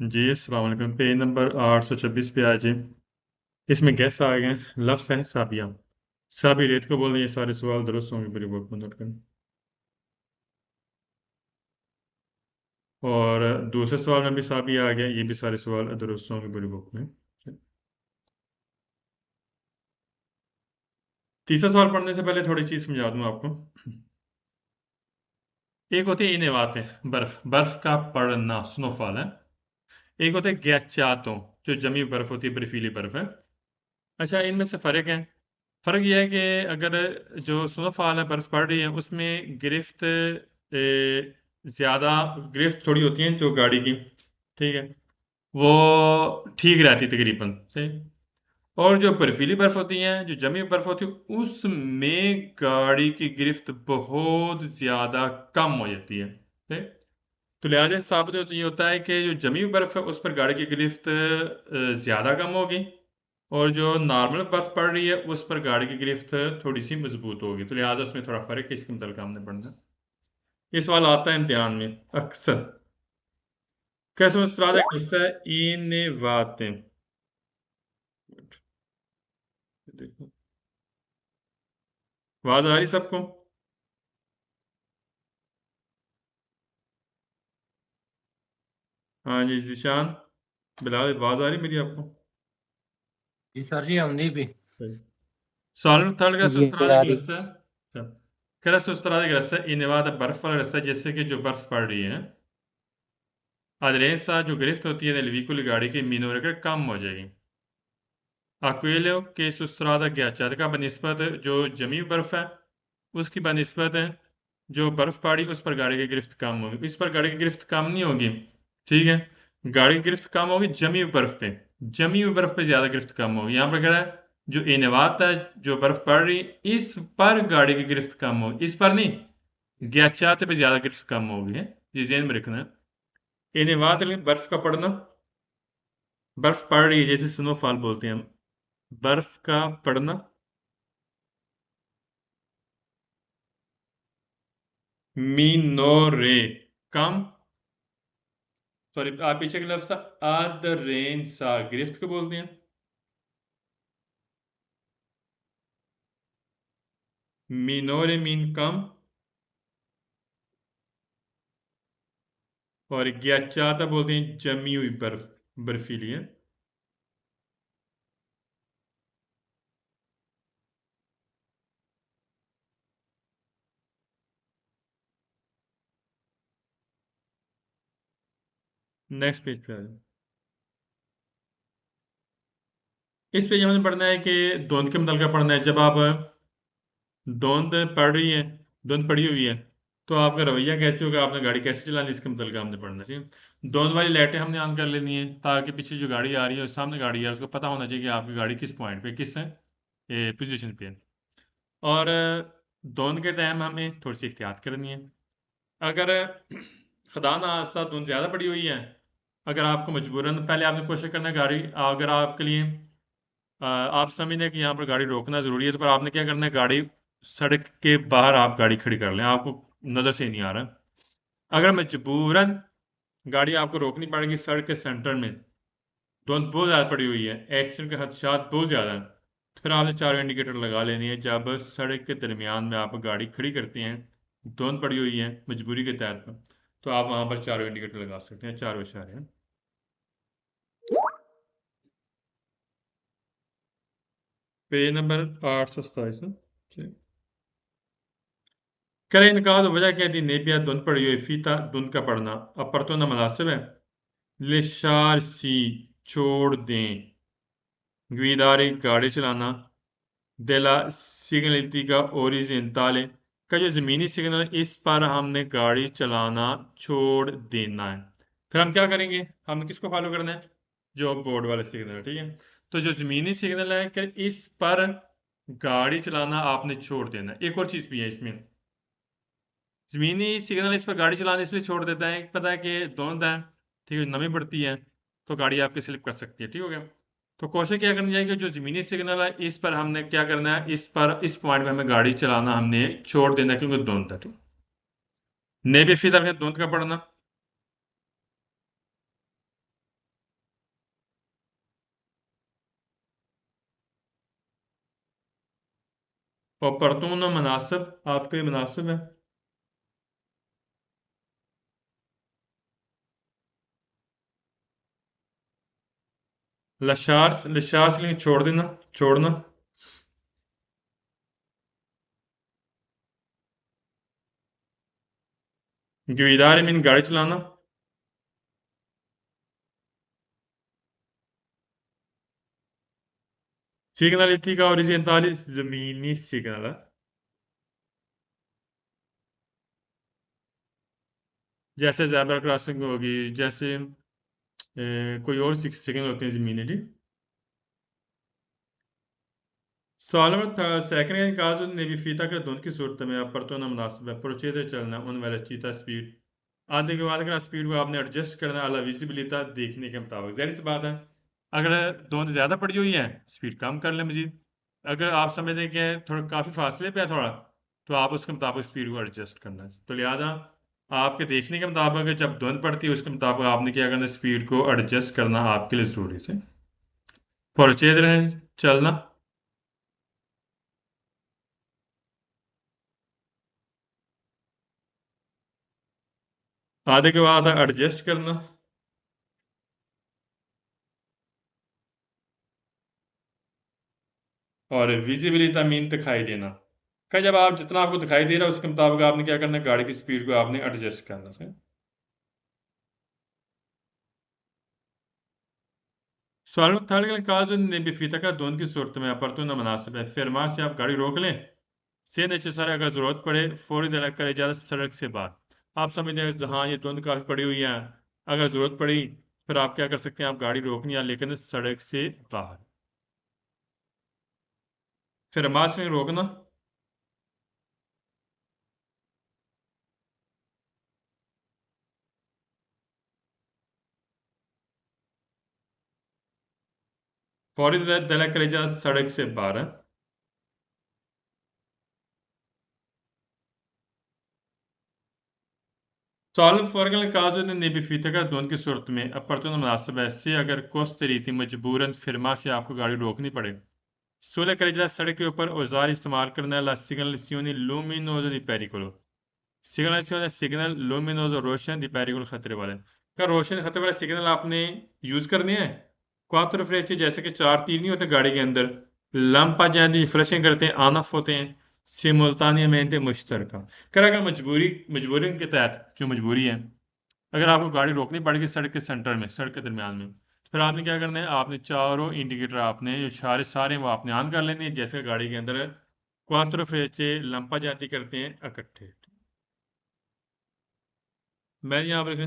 जी अस्सलाम वालेकुम। Page number 826 पे आज इसमें गेस्ट आ गए हैं। लफ्ज़ है साबिया। साबी रेत को बोल ये सारे सवाल दुरुस्त होंगे पूरी बुक में नोट करें। और दूसरे सवाल में भी साबी आ गया, ये भी सारे सवाल दुरुस्त होंगे पूरी बुक में। तीसरा सवाल पढ़ने से पहले थोड़ी चीज़ समझा दूँ आपको। एक होती है इनेवातें, बर्फ बर्फ का पड़ना, स्नोफॉल है। एक होता है ग्याचातो, जो जमी बर्फ होती है, बर्फीली बर्फ है। अच्छा, इनमें से फ़र्क है। फ़र्क ये है कि अगर जो स्नोफॉल है, बर्फ़ पड़ रही है, उसमें गिरफ्त ज़्यादा गिरफ्त थोड़ी होती है जो गाड़ी की, ठीक है, वो ठीक रहती तकरीबन सही। और जो बर्फीली बर्फ़ होती है, जो जमी हुई बर्फ़ होती है, उसमें गाड़ी की गिरफ्त बहुत ज़्यादा कम हो जाती है, सही। तो लिहाजा साबित तो ये होता है कि जो जमी हुई बर्फ़ है उस पर गाड़ी की गिरफ्त ज़्यादा कम होगी, और जो नॉर्मल बर्फ़ पड़ रही है उस पर गाड़ी की गिरफ्त थोड़ी सी मजबूत होगी। तो लिहाजा उसमें थोड़ा फ़र्क है, इसके मतलब हमने पढ़ना। ये सवाल आता है इम्तिहान में अक्सर। कैसे मुस्कुराते किस्सा इन बातें। देखो, आवाज़ आ रही सबको? हाँ जी जिशान, बिलाल, आवाज़ आ रही मेरी आपको? जी सर जी, हमने भी सॉल्व थर्ड का ये सुस्त्राने आ की रही। रस्सा करा सुस्त्राने का रस्सा इन बात बर्फ वाला रस्सा, जैसे कि जो बर्फ पड़ रही है aderenza जो गिरफ्त होती है nel veicolo गाड़ी की minore कम हो जाएगी। aquello che sustrada ghiacciata का बनिस्बत जो जमी हुई बर्फ है उसकी बनिस्बत है जो बर्फ पड़ी उस पर गाड़ी की गिरफ्त कम होगी। इस पर गाड़ी की गिरफ्त कम नहीं होगी, ठीक है। गाड़ी की गिरफ्त कम होगी जमी हुई बर्फ पे, जमी हुई बर्फ पे ज्यादा गिरफ्त कम होगी। यहाँ पर कह रहा है जो इनवात है, जो बर्फ पड़ रही इस पर गाड़ी की गिरफ्त कम होगी, इस पर नहीं, ग्याचाते पे ज्यादा गिरफ्त कम होगी है। ये ज़हन में रखना है। इनवात बर्फ का पड़ना, बर्फ पड़ रही है जैसे स्नोफॉल बोलते हैं हम, बर्फ का पड़ना। मीनोरे कम, सॉरी आप पीछे के लफ्ज आद रेन सा गिरफ्त को बोलते हैं। मीनोरे मीन कम, और ग्याचाता बोलते हैं जमी हुई बर्फ, बर्फीली है। नेक्स्ट पेज पे आ जाओ। इस पेज में हमें पढ़ना है कि धुंध के मुतल्लिक़ पढ़ना है। जब आप धुंध पड़ रही है, धुंध पड़ी हुई है, तो आपका रवैया कैसे होगा, आपने गाड़ी कैसे चलानी, इसके मुतल्लिक़ हमने पढ़ना चाहिए। धुंध वाली लाइटें हमने ऑन कर लेनी है ताकि पीछे जो गाड़ी आ रही है, सामने गाड़ी है, उसको पता होना चाहिए कि आपकी गाड़ी किस पॉइंट पे, किस पोजीशन पे है। और धुंध के टाइम हमें थोड़ी सी एहतियात करनी है। अगर खुदा ना हादसा धुंध ज़्यादा पड़ी हुई है, अगर आपको मजबूरन पहले आपने कोशिश करना है गाड़ी, अगर आपके लिए आप समझते हैं कि यहाँ पर गाड़ी रोकना ज़रूरी है, तो पर आपने क्या करना है, गाड़ी सड़क के बाहर आप गाड़ी खड़ी कर लें, आपको नज़र से नहीं आ रहा। अगर मजबूरन गाड़ी आपको रोकनी पड़ेगी सड़क के सेंटर में, धुंध बहुत ज़्यादा पड़ी हुई है, एक्सीडेंट के खदशात बहुत ज़्यादा हैं, तो फिर आपने चारों इंडिकेटर लगा लेनी है। जब सड़क के दरमियान में आप गाड़ी खड़ी करते हैं, धुंध पड़ी हुई है मजबूरी के तहत पर, तो आप वहाँ पर चारों इंडिकेटर लगा सकते हैं, चारों इशारे हैं। पेज नंबर 827 है। ठीक। करे इनका तो वजह क्या थी, नेपिया धुंध पड़ी हुई, फीता धुंध का पड़ना, अब पर तो ना मुनासिब है। लिशार सी छोड़ दें, गुईदारी गाड़ी चलाना, देला सिग्नलिटी का ओरिजेंटाले का जो ज़मीनी सिग्नल, इस पर हमने गाड़ी चलाना छोड़ देना है। फिर हम क्या करेंगे, हमने किसको फॉलो करना है, जो बोर्ड वाले सिग्नल है, ठीक है। तो जो ज़मीनी सिग्नल है कि इस पर गाड़ी चलाना आपने छोड़ देना है। एक और चीज़ भी है इसमें, ज़मीनी सिग्नल इस पर गाड़ी चलाने इसलिए छोड़ देता है, पता है कि धुंध है, ठीक है, नमी पड़ती है, तो गाड़ी आपकी स्लिप कर सकती है, ठीक हो गया। तो कोशिश क्या करनी चाहिए कि जो ज़मीनी सिग्नल है इस पर हमने क्या करना है, इस पर इस पॉइंट पे हमें गाड़ी चलाना हमने छोड़ देना है, क्योंकि धुंध है। ठीक, नेबी फिजर है धुंध का पड़ना। ऑपरतून मुनासिब आपके लिए मुनासिब है। लशार लशार से लेके छोड़ देना, छोड़ना। गुइदार मीन गाड़ी चलाना। सिग्नलिटी का ओरिजेंटली जमीनी सिग्नल है। जैसे ज़ेब्रा क्रॉसिंग होगी, जैसे कोई और सिग्नल होते हैं ज़मीनी। Sağlamak sehkine in caso di fita che don की सूरत में आप परतों ना मुनासिब है प्रोसीजर चलना उन वाला चीता स्पीड आधे के बाद अगर स्पीड को आपने एडजस्ट करना अला विजिबिलिटी देखने के मुताबिक जाहिर सी बात है। अगर दोनों ज़्यादा पड़ी हुई है स्पीड कम कर लें मजीद। अगर आप समझते हैं कि थोड़ा काफ़ी फासले पे है थोड़ा, तो आप उसके मुताबिक स्पीड को एडजस्ट करना है। तो लिहाजा आपके देखने के मुताबिक जब धुंध पड़ती है उसके मुताबिक आपने क्या करना, स्पीड को एडजस्ट करना आपके लिए ज़रूरी है। प्रोसीजर चलना आधे के बाद एडजस्ट करना और विजिबिलिटी मीन दिखाई देना का जब आप जितना आपको दिखाई दे रहा है उसके मुताबिक आपने क्या करना है, गाड़ी की स्पीड को आपने एडजस्ट करना है। सवाल था लेकिन काज ने बेफिता का दोनों की सूरत में अपर्तु न मुनासिब है फिर मार से आप गाड़ी रोक लें से नीचे सारे अगर ज़रूरत पड़े फौरी तलाक करे ज़्यादा सड़क से बाहर। आप समझते हैं जहाँ ये धुंध काफ़ी पड़ी हुई है, अगर ज़रूरत पड़ी फिर आप क्या कर सकते हैं, आप गाड़ी रोकनी है लेकिन सड़क से बाहर। फिर मार से रोकना फौरी तलाक करे ज़्यादा सड़क से बाहर है। Sağlık farkının काजुन ने बेफिक्र धुंध की सूरत में अपर्तुन मुनासिब है से अगर कोस्त रीति मजबूरन फिरमा से आपको गाड़ी रोकनी पड़े suele carreggiare सड़क के ऊपर औजार इस्तेमाल करना la segnalazione luminosa di pericolo। सिग्नलाइजेशन सिग्नल लुमिनोज रोशन दी पेरिकुल खतरे वाले का रोशन खतरे वाले सिग्नल आपने यूज करने हैं। क्वात्रो फ्रेचे जैसे कि चार तीर नहीं होते गाड़ी के अंदर, लंपा जैसे फ्लशिंग करते हैं ऑन ऑफ होते हैं सिमुल्तानियमेंटे मुश्तरका। कर अगर मजबूरी के तहत जो मजबूरी है, अगर आपको गाड़ी रोकनी पड़ेगी सड़क के सेंटर में, सड़क के दरमियान में, तो फिर आपने क्या करना है, आपने चारों इंडिकेटर आपने जो सारे सारे वो आपने ऑन कर लेने हैं जैसे गाड़ी के अंदर क्वात्रो फ्रेचे लंपा जाती करते हैं इकट्ठे। मैं यहाँ पर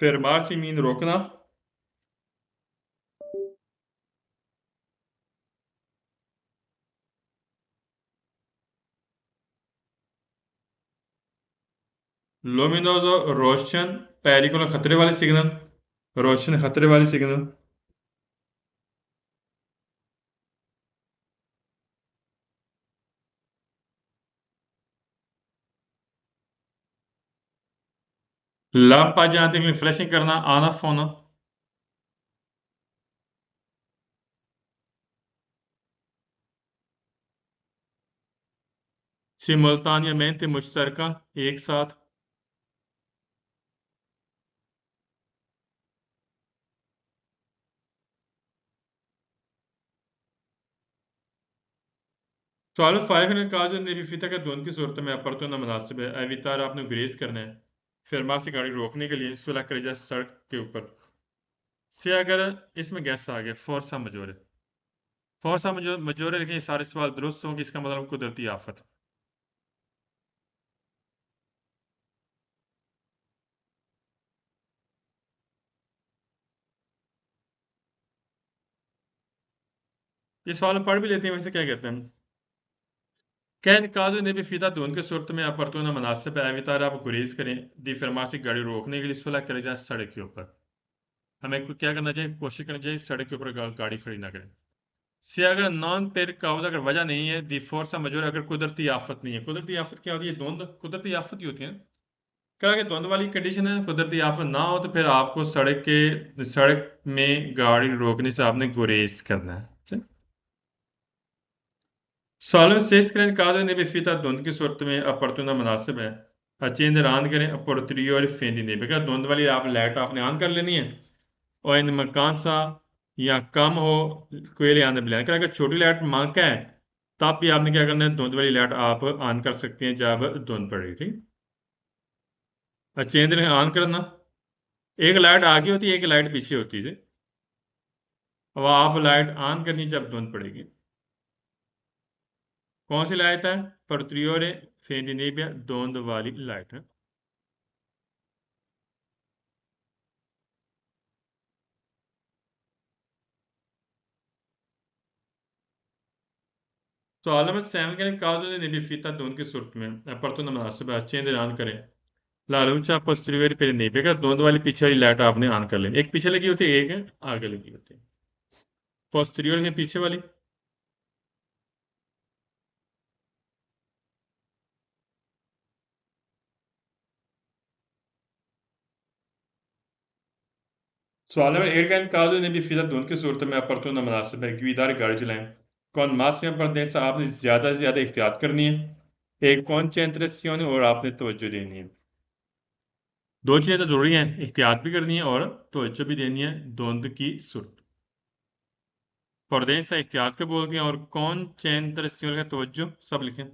fermarsi min रोकना luminoso रोशन pericolo खतरे वाले सिग्नल, रोशन खतरे वाले सिग्नल। लैंप आ जाते हैं फ्लैशिंग करना ऑन ऑफ होना। सिमुल्तानियमेंटे मुश्तरका एक साथ। सवाल फाइव ने कहा जो नेबी फिता का धुंध की सूरत में अपर्तो ना मुनासिब है एवितार आपने ग्रेज करना है फिर से गाड़ी रोकने के लिए सुलह कर जाए सड़क के ऊपर से अगर इसमें गैस आ गया फोर्सा मजोरे, फोर्सा मजोरे लेकिन ये सारे सवाल दुरुस्त होंगे, इसका मतलब कुदरती आफत। ये सवाल पढ़ भी लेते हैं वैसे क्या कहते हैं। कैद काजू ने भी फीता धुन के सूरत में अपर्तुना मुनासिब है एवितार आप गुरेज करें दी फरमासी गाड़ी रोकने के लिए सुलह करे जाए सड़क के ऊपर। हमें क्या करना चाहिए, कोशिश करनी चाहिए सड़क के ऊपर गाड़ी खड़ी ना करें। से अगर नॉन पेर काउज अगर वजह नहीं है दी फोर्स मजूर अगर कुदरती आफत नहीं है। कुदरती आफत क्या होती है? धुंध कुदरती आफत ही होती है ना। कह रहा कि धुंध वाली कंडीशन है, कुदरती आफत ना हो तो फिर आपको सड़क में गाड़ी रोकने से आपने गुरेज करना है। ठीक? सॉल्व शेष करें काज ने बेफिता धुंध की सूरत में अपर्तुना मुनासिब है। अचेंद रान करें अपर्तरी और फेंदी ने बेकार धुंध वाली आप लाइट आपने ऑन कर लेनी है और इन मकान सा या कम हो कोयले आने बिना कर अगर छोटी लाइट मांग का है तब भी आपने क्या करना है? धुंध वाली लाइट आप ऑन कर सकते हैं जब धुंध पड़ेगी। ठीक, अचेंद ने ऑन करना, एक लाइट आगे होती है एक लाइट पीछे होती है। अब आप लाइट ऑन करनी जब धुंध पड़ेगी। कौन सी लाइट है? परत्रियोरे फेंदिनेबिया धुंध वाली लाइट है। तो आलम सैम के काजो ने भी फीता धुंध की सूरत में पर तो मुनासिब है चेंज ऑन करें लालूचा पोस्टीरियर पे नहीं बेगा धुंध वाली पीछे वाली लाइट आपने ऑन कर लेनी। एक पीछे लगी होती है एक है आगे लगी होती है। पोस्टीरियर के पीछे वाली। सवाल नंबर 8 का काजो ने भी फीता धुंध की सूरत में पर तो मुनासिब है गीदार गाड़ी चलाएं। कौन मासियां पर्दे से आपने ज्यादा से ज्यादा एहतियात करनी है। एक कौन चेंद्रसियों और आपने तवज्जो देनी है। दो चीजें तो जरूरी हैं, एहतियात भी करनी है और तवज्जो भी देनी है धुंध की सूरत। पर्दे से एहतियात के बोल दिया और कौन चेंद्रसियों का तवज्जो सब लिखें।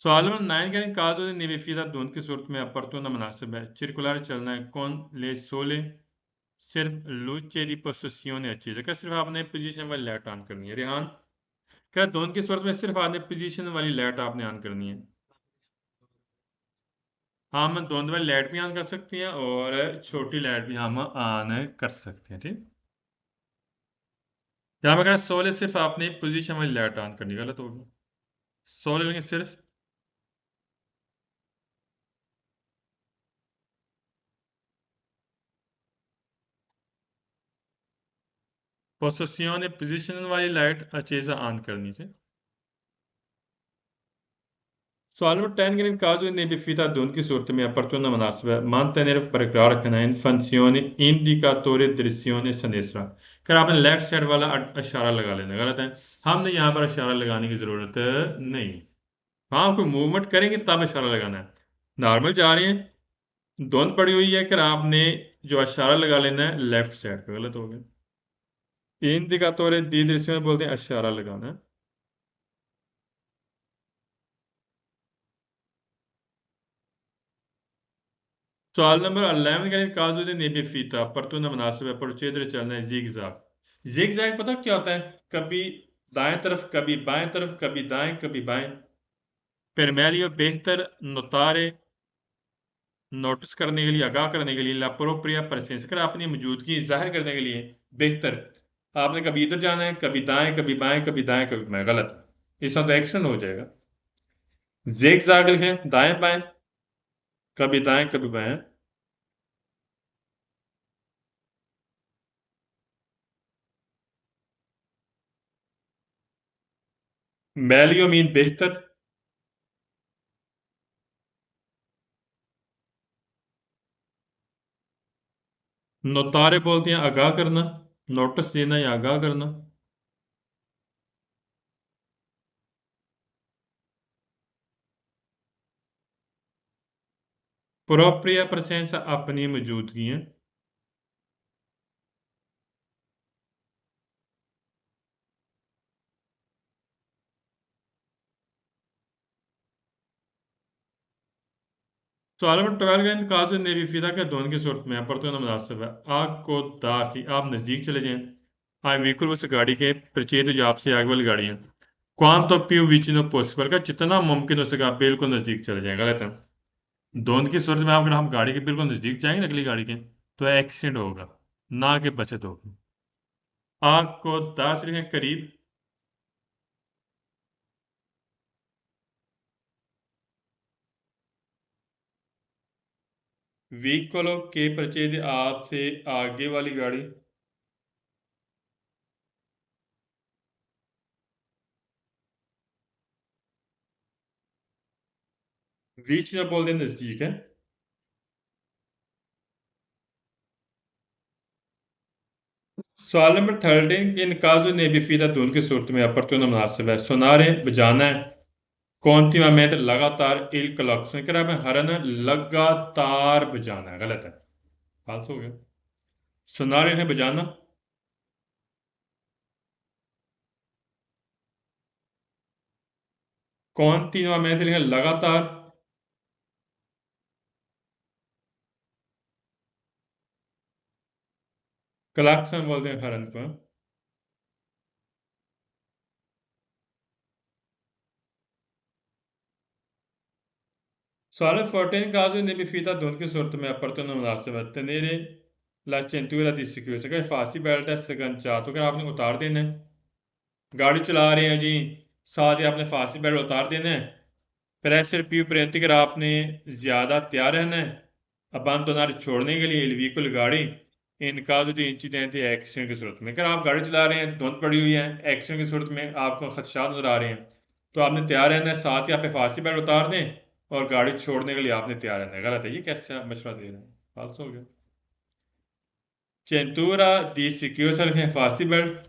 सवाल नंबर 9 करें काजो ने निवेफिदा धुंध की सूरत में अपर्तुना मुनासिब है चिरकुलर चलना है कौन ले सोले सिर्फ लूचे दी पोजीशन अच्छी है। सिर्फ आपने पोजीशन वाली लाइट ऑन करनी है। रेहान क्या धुंध की सूरत में सिर्फ आपने पोजीशन वाली लाइट आपने ऑन करनी है। हम धुंध वाली लाइट भी ऑन कर सकते हैं और छोटी लाइट भी हम ऑन कर सकते हैं। ठीक, यहाँ पर सोले सिर्फ आपने पोजीशन वाली लाइट ऑन करनी, गलत होगी। सोले लेंगे सिर्फ पोजीशन पोजीशन वाली लाइट अचेजा ऑन करनी थी। सवाल नंबर 10 के caso ने बेफिदा धुंध की सूरत में opportuna मुनासिब है mantenere बरकरार रखना है funzione indicatore direzione sinistra। कर आपने लेफ्ट साइड वाला इशारा लगा लेना, गलत है। हमने यहाँ पर इशारा लगाने की जरूरत नहीं। हाँ, कोई मूवमेंट करेंगे तब इशारा लगाना है। नॉर्मल जा रहे हैं, धुंध पड़ी हुई है, कर आपने जो इशारा लगा लेना है लेफ्ट साइड पे, गलत हो गया। indicatore di direzione बोलते हैं इशारा लगाना है। सवाल नंबर 11 का काजू ने नेबी फीता परतुना मुनासिब है प्रोचेदर चलना है जिग जैग। जिग जैग पता क्या होता है? कभी दाएं तरफ कभी बाएं तरफ कभी दाएं कभी बाएं। पेरमेलियो बेहतर नोतारे नोटिस करने के लिए आगाह करने के लिए लाप्रोप्रिया प्रेसेंस कर अपनी मौजूदगी जाहिर करने के लिए बेहतर आपने कभी इधर जाना है कभी दाएं कभी बाएं कभी दाएं कभी बाएं, गलत। इसका तो एक्शन हो जाएगा। जेग जाग लिखें दाएं बाएं कभी दाएं कभी बाएं। मेलियो मीन बेहतर। नोतारे बोलते हैं आगाह करना, नोटिस देना या आगाह करना। प्रोप्रिया प्रेसेंस अपनी मौजूदगी है। सवाल नंबर 12 का इंतकाज नेवी फिदा के धुंध की सूरत में पर तो मुनासिब है आग को दार सी आप नजदीक चले जाएं। आए व्हीकल उस गाड़ी के प्रचेत जो आपसे आगे वाली गाड़ी है क्वांतो पियो विचिनो पॉसिबल का जितना मुमकिन हो सके आप बिल्कुल नजदीक चले जाएं, गलत है। धुंध की सूरत में अगर हम गाड़ी के बिल्कुल नजदीक जाएंगे अगली गाड़ी के तो एक्सीडेंट होगा, ना कि बचत होगी। आग को दार से करीब। व्हीकल के परचेज आपसे आगे वाली गाड़ी, बीच में बोल दें नजदीक है। सवाल नंबर 13 के निकाज ने बिफीदा धुन की सूरत में अपर्तुन मुनासिब है। सोनारे बजाना है कॉन्टिन्यूमेंट लगातार इल कलक्स में हरन लगातार बजाना है, गलत है, फाल्स हो गया। सोनारे है बजाना, कॉन्टिन्यूमेंट लगातार, कलक्सन बोलते हैं हरन को। Sale 14 caso ne befita धुन की सूरत में अपर्तुन मुनासिब है। tenere la cintura di sicurezza, अगर फांसी बेल्ट है सगंचा, तो अगर आपने उतार देना है, गाड़ी चला रहे हैं जी, साथ ही आपने फांसी बेल्ट उतार देना है, प्रेशर पी प्रेंति अगर आपने ज्यादा तैयार रहना है अबांडोनार छोड़ने के लिए il veicolo गाड़ी, इन caso di incidente या एक्सीडेंट की सूरत में। अगर आप गाड़ी चला रहे हैं, धुंध पड़ी हुई है, एक्सीडेंट की सूरत में आपको खदशात नजर आ रहे हैं, तो आपने तैयार रहना है, साथ ही आप फांसी बेल्ट उतार दें और गाड़ी छोड़ने के लिए आपने तैयार रहना है। गलत है, ये कैसे आप मशवरा दे रहे हैं, फाल्स हो गया। चेंतूरा दी सिक्योर है फांसी बेल्ट,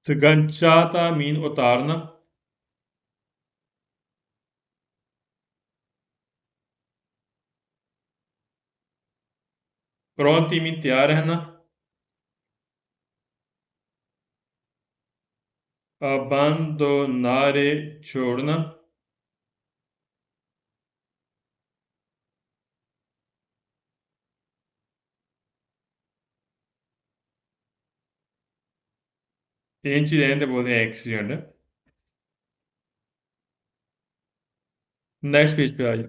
सगंचाता मीन उतारना, प्रोंती मीन तैयार रहना, अबांडोनारे छोड़ना, इंसिडेंट बोलते हैं एक्सीडेंट। नेक्स्ट पेज पे आ जाए।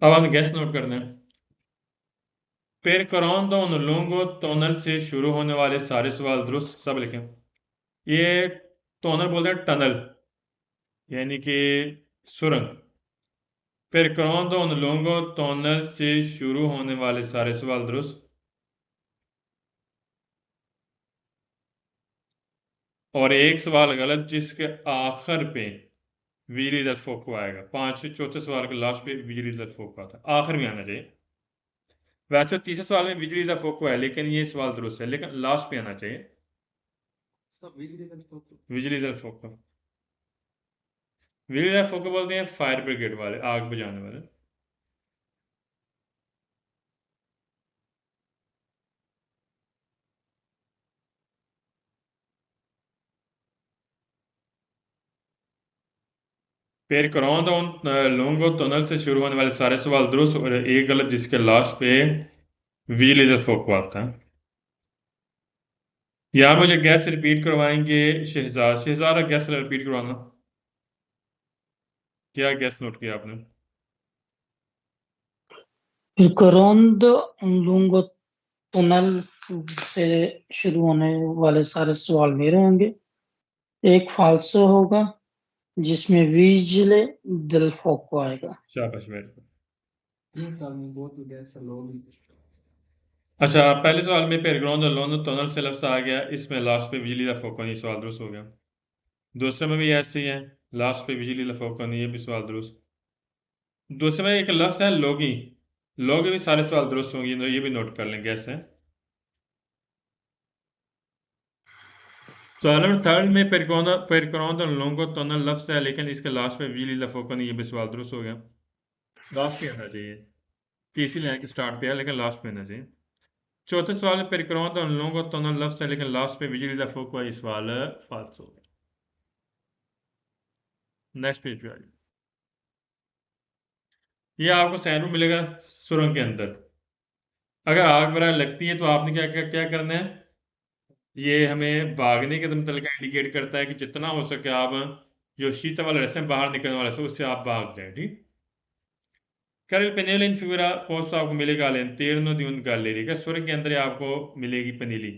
अब हमें गैस नोट करना है। पेर कराउंड उन लोगों टनल से शुरू होने वाले सारे सवाल दुरुस्त, सब लिखें। ये टनल बोलते हैं टनल, यानी कि सुरंग। पेर कराउंड उन लोगों टनल से शुरू होने वाले सारे सवाल दुरुस्त, और एक सवाल गलत जिसके आखिर पे बिजली दर फोको आएगा। पांचवें चौथे सवाल के लास्ट पे बिजली दर फोको आता है, आखिर में आना चाहिए। वैसे तो तीसरे सवाल में बिजली दर फोको है, लेकिन ये सवाल दुरुस्त है, लेकिन लास्ट पे आना चाहिए बिजली दर फोको। बिजली दर फोको बोलते हैं फायर ब्रिगेड वाले, आग बुझाने वाले। पेर कराउंड उन लोगों टनल से शुरू होने वाले सारे सवाल दुरुस्त, और एक गलत जिसके लास्ट पे बिजली दर फोको आता है। यार मुझे गैस रिपीट करवाएंगे शहजाद। शहजाद गैस रिपीट करवाना, क्या गैस नोट किया आपने? फिरकरौंद लूंगो टनल से शुरू होने वाले सारे सवाल मेरे होंगे। एक फाल्सो होगा जिसमें विजिले दिल फोको आएगा। शाबाश, बैठ। अच्छा, पहले सवाल में पेरग्राउंड और लोन टनल से लफ्ज आ गया, इसमें लास्ट पे बिजली का फोकन, ये सवाल दुरुस्त हो गया। दूसरे में भी ऐसे ही है, लास्ट पे बिजली का फोकन, ये भी सवाल दुरुस्त। दूसरे में एक लफ्ज है लोगी, लोगी भी सारे सवाल दुरुस्त होंगे, तो ये भी नोट कर लें कैसे। सवाल नंबर 3 में पेरग्राउंड और लोगों टनल लफ्ज है, लेकिन इसके लास्ट पे बिजली का फोकन, ये भी सवाल दुरुस्त हो गया। लास्ट पे आना चाहिए, तीसरी लाइन के स्टार्ट पे है, लेकिन लास्ट पे आना चाहिए। चौथे सवाल में पेरग्राउंड और लोगों टनल लफ्ज है, लेकिन लास्ट पे बिजली का फोकन, ये सवाल फाल्स हो गया। नेक्स्ट पेज पे आ जाइए। ये आपको सैनरूम मिलेगा सुरंग के अंदर। अगर आग वगैरह लगती है तो आपने क्या क्या क्या करना है, ये हमें भागने के मतलब का इंडिकेट करता है कि जितना हो सके आप जो शीतल वाले रास्ते में बाहर निकलने वाले रास्ते उससे आप भाग जाए, ठीक। कर पेनेल इन फिगुरा पोस्ट आपको मिलेगा लेंतीर्नो दी उन गैलरी का सुरंग के अंदर ही आपको मिलेगी पनीली।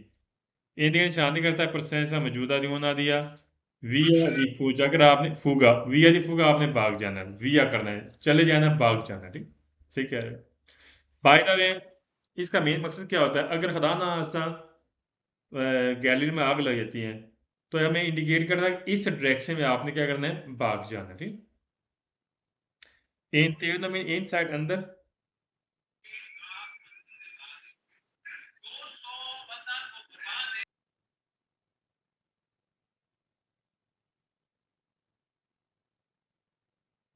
इंडियन शांति करता है परसेंसा मौजूदा दी होना दिया विया दी फूजा अगर आपने फूगा विया दी फूगा आपने भाग जाना है विया करना है चले जाना है भाग जाना है ठीक सही कह रहे हो बाय द वे इसका मेन मकसद क्या होता है अगर खुदा ना खास्ता गैलरी में आग लग जाती है तो हमें इंडिकेट करना है कि इस डायरेक्शन में आपने क्या करना है भाग जाना है ठीक इन में इन साइड अंदर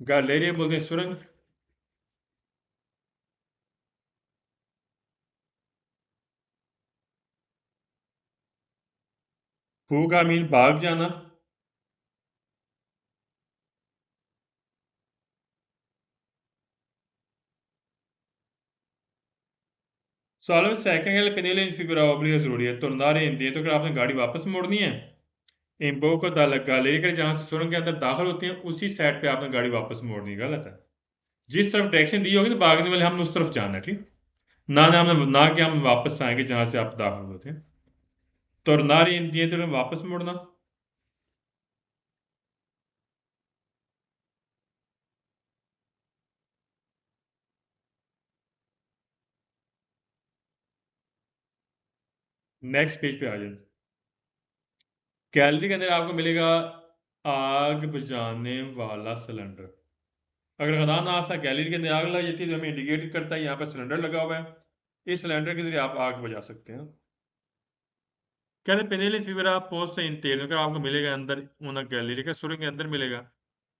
गैलेरिया बोलते हैं सुरंग फू का मीन भाग जाना सॉल्व सेकंड के पेनेले इन फिगर ऑब्लिगो जरूरी है tornare in dietro अगर आपने गाड़ी वापस मोड़नी है इन बो को गैलेरी कर जहां से सुरंग के अंदर दाखिल होती है उसी साइड पे आपने गाड़ी वापस मोड़नी है गलत है जिस तरफ डायरेक्शन दी होगी तो भागने वाले हमने उस तरफ जाना है ठीक ना कि हम वापस आएंगे जहां से आप दाखिल होते हैं tornare in dietro वापस मुड़ना नेक्स्ट पेज पे आ जाए गैलरी के अंदर आपको मिलेगा आग बुझाने वाला सिलेंडर अगर खुदा ना खास्ता गैलरी के अंदर आग लग जाती है तो हमें इंडिकेट करता है यहाँ पर सिलेंडर लगा हुआ है इस सिलेंडर के जरिए आप आग बुझा सकते हैं कहते हैं पेनेले फिगर आप पोस्ट इंटेल अगर आपको मिलेगा अंदर una गैलरी का सुरंग के अंदर मिलेगा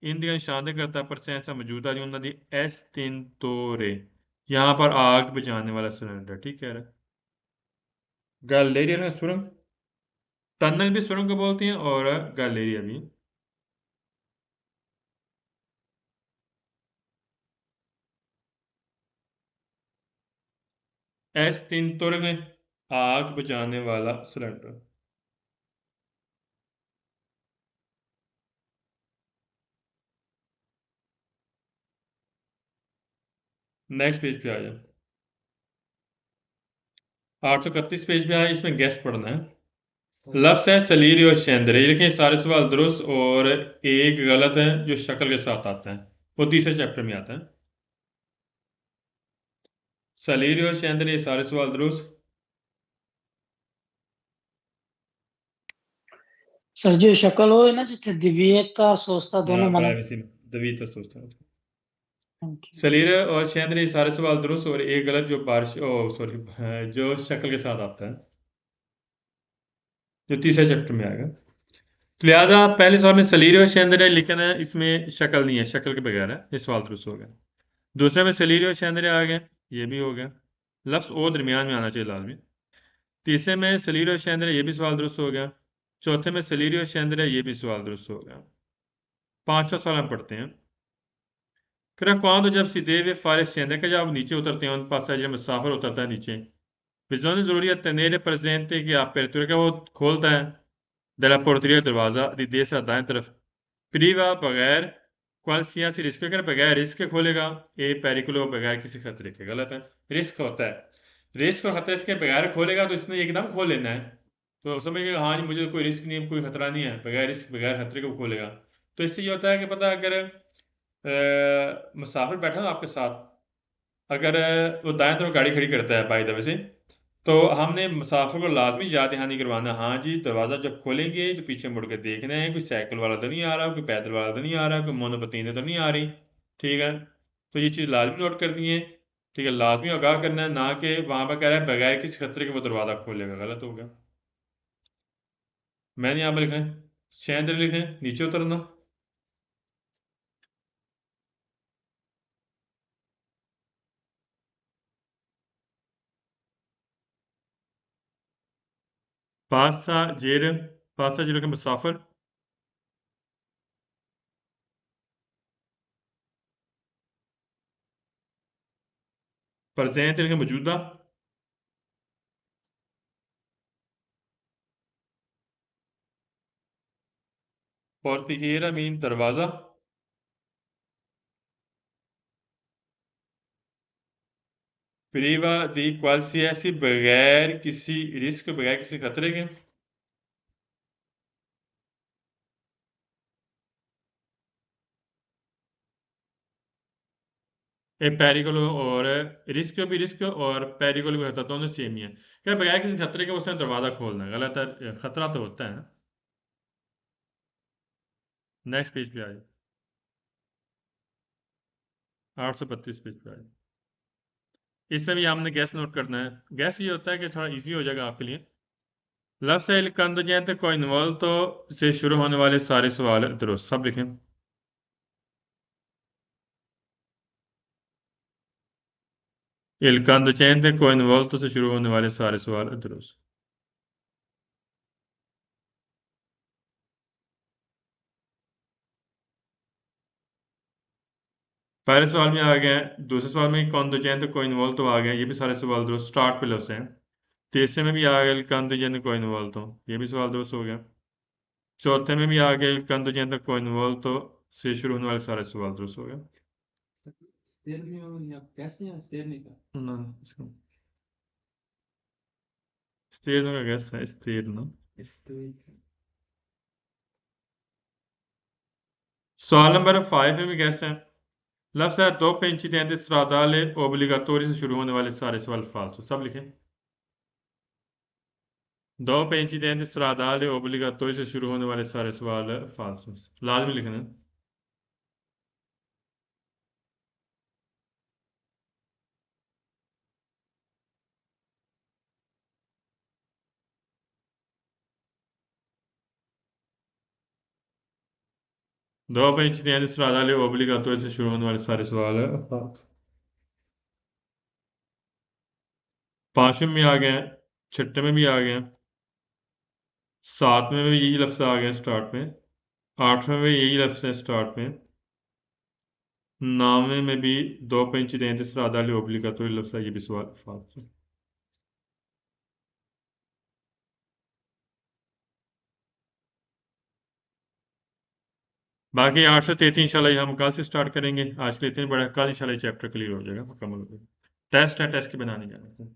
इंडिया शादी करता परसेंसा मौजूदा दी उन्होंने दी एस तिंतोरे यहाँ पर आग बुझाने वाला सिलेंडर ठीक कह रहा है गैलेरिया का सुरंग टनल भी सुरंग को बोलते हैं और गैलेरिया भी एस तिंतोरे में आग बुझाने वाला सिलेंडर नेक्स्ट पेज पे आ जाओ 831 पेज पे आया इसमें गेस पढ़ना है लफ्ज है सलीरी और शेंदरे ये लिखें सारे सवाल दुरुस्त और एक गलत है जो शक्ल के साथ आता है वो तीसरे चैप्टर में आता है सलीरी और शेंदरे ये सारे सवाल दुरुस्त सर जो शक्ल हो ना जिथे दिव्यता सोचता दोनों माने प्राइवेसी में दवीत सोचता हूँ Thank you. सलीर और शेंदरे ये सारे सवाल दुरुस्त और एक गलत जो बारिश ओ सॉरी जो शक्ल के साथ आता है जो तीसरे चैप्टर में आएगा तो लिहाजा पहले सवाल में सलीरी और शेंदरे लिखना है इसमें शक्ल नहीं है शक्ल के बगैर है ये सवाल दुरुस्त हो गया दूसरे में सलीरी और शेंदरे आ गए ये भी हो गया लफ्ज ओ दरमियान में आना चाहिए लाजमी तीसरे में सलीरी और शेंदरे ये भी सवाल दुरुस्त हो गया चौथे में सलीरी और शेंदरे ये भी सवाल दुरुस्त हो गया पांचवा सवाल हम पढ़ते हैं फिर quando जब si deve fare scendere कि जब आप नीचे उतरते हैं उन passaggio मुसाफिर उतरता है नीचे bisogna जरूरी है tenere presente कि apertura का वो खोलता है della porteria दरवाजा di destra दाएं तरफ priva बगैर qualsiasi rischio अगर बगैर रिस्क के खोलेगा ए पेरिकुलो बगैर किसी खतरे के गलत है रिस्क होता है रिस्क और खतरे के बगैर खोलेगा तो इसने एकदम खोल लेना है तो समझिएगा हाँ जी मुझे कोई रिस्क नहीं है कोई खतरा नहीं है बगैर रिस्क बगैर खतरे को खोलेगा तो इससे ये होता है कि पता अगर मुसाफिर बैठा ना आपके साथ अगर वो दाएं तरफ गाड़ी खड़ी करता है बाई द वे से तो हमने मुसाफिर को लाजमी याद दहानी करवाना हाँ जी दरवाज़ा जब खोलेंगे तो पीछे मुड़ के देखना है कोई साइकिल वाला तो नहीं आ रहा कोई पैदल वाला तो नहीं आ रहा कोई मोनोपतीने तो नहीं आ रही ठीक है तो ये चीज़ लाजमी नोट कर दी है ठीक है लाजमी आगाह करना है ना कि वहाँ पर कह रहा है बगैर किसी खतरे के वो दरवाज़ा खोलेगा गलत हो गया मैंने यहाँ पर लिखा है शेंद्र लिखें नीचे उतरना पासा जे लिखें मुसाफिर presente लिखें मौजूदा portiera मीन दरवाज़ा priva di qualsiasi बगैर किसी रिस्क बगैर किसी खतरे के पेरिकोलो और रिस्क और पेरिकोलो भी होता है, दोनों सेम ही है। क्या बगैर किसी खतरे के उसने दरवाज़ा खोलना है, गलत है, खतरा तो होता है। नेक्स्ट पेज पे आए, 832 पेज पे आए। इसमें भी हमने गैस नोट करना है। गैस ये होता है कि थोड़ा इजी हो जाएगा आपके लिए। लफ्ज़ है il conducente coinvolto से शुरू होने वाले सारे सवाल दुरुस्त, सब लिखें। il conducente coinvolto से शुरू होने वाले सारे सवाल दुरुस्त। पहले सवाल में आ गया, दूसरे सवाल में conducente coinvolto आ गया, ये भी सारे सवाल दुरुस्त, स्टार्ट पे लफ्ज़ हैं। तीसरे में भी आ गया il conducente coinvolto, ये भी सवाल दुरुस्त हो गया। चौथे में भी आ गया il conducente coinvolto से शुरू होने वाले सारे सवाल दुरुस्त हो गया। Sterno, कैसे हैं स्टेरनिका? ना, इसको स्टेरनो का गैस है, स्टेरनो। सवाल नंबर 5 में भी गैस है। लफ्ज़ है dopo incidente stradale obbligatori से शुरू होने वाले सारे सवाल फालतू, सब लिखें। dopo incidente stradale obbligatori से शुरू होने वाले सारे सवाल फालतू, लाजमी लिखना है। dopo incidente stradale obbligatori से शुरू होने वाले सारे सवाल फालतू। पांचवें में आ गए, छठे में भी आ गए, सातवें में भी यही लफ्ज़ आ गया स्टार्ट में, आठवें में यही लफ्ज़ है स्टार्ट में, 9वें में भी dopo incidente stradale obbligatori लफ्ज़ है, ये भी सवाल फालतू। बाकी 8 से 33 इंशाल्लाह हम कल से स्टार्ट करेंगे। आज के लिए इतने बड़ा, कल इंशाल्लाह चैप्टर क्लियर हो जाएगा, मुकम्मल हो जाएगा। टेस्ट है, टेस्ट के बनाने जाना है।